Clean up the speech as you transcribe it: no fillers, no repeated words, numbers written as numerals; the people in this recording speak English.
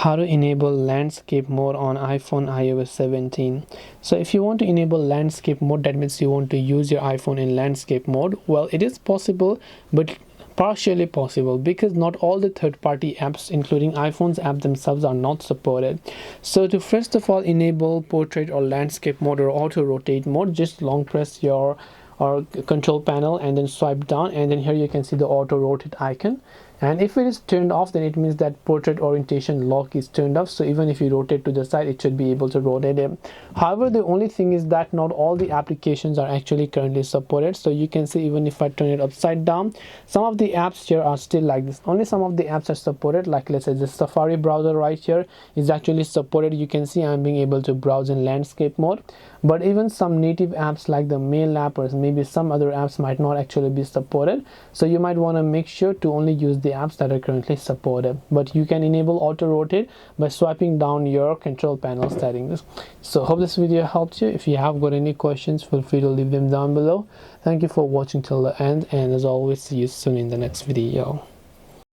How to enable landscape mode on iPhone iOS 17. So if you want to enable landscape mode, that means you want to use your iPhone in landscape mode. Well, it is possible, but partially possible, because not all the third-party apps, including iPhone's app themselves, are not supported. So to first of all enable portrait or landscape mode or auto rotate mode, just long press your or control panel and then swipe down, and then here you can see the auto rotate icon. And if it is turned off, then it means that portrait orientation lock is turned off, so even if you rotate to the side, it should be able to rotate it. However, the only thing is that not all the applications are actually currently supported. So you can see, even if I turn it upside down, some of the apps here are still like this. Only some of the apps are supported, like let's say the Safari browser right here is actually supported. You can see I'm being able to browse in landscape mode, but even some native apps like the mail app or maybe some other apps might not actually be supported. So you might want to make sure to only use the apps that are currently supported. But you can enable auto rotate by swiping down your control panel settings. So hope this video helped you. If you have got any questions, feel free to leave them down below. Thank you for watching till the end, and as always, see you soon in the next video.